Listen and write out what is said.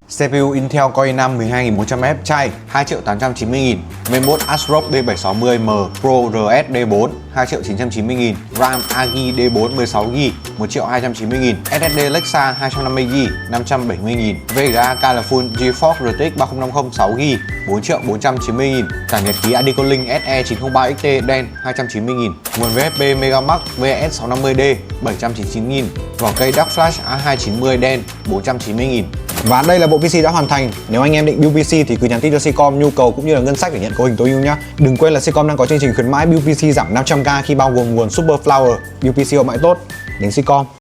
CPU Intel Core i5 12400F chai 2.890.000, Mainboard ASRock D760M Pro RSD4 2.990.000, RAM Agi D4 16GB 1.290.000, SSD Lexa 250GB 570.000, VGA Colorful GeForce RTX 3050 6GB 4.490.000, cả nhật ký Adicolink SE903XT đen 290.000, nguồn VFB Megamax VS650D 799.000, vỏ cây Dark Flash A290 đen 490.000. Và đây là bộ PC đã hoàn thành. Nếu anh em định build PC thì cứ nhắn tin cho Seacom nhu cầu cũng như là ngân sách để nhận cấu hình tối ưu nhé. Đừng quên là Seacom đang có chương trình khuyến mãi build PC giảm 500k khi bao gồm nguồn Super Flower. Build PC hậu mãi tốt. Đến Seacom.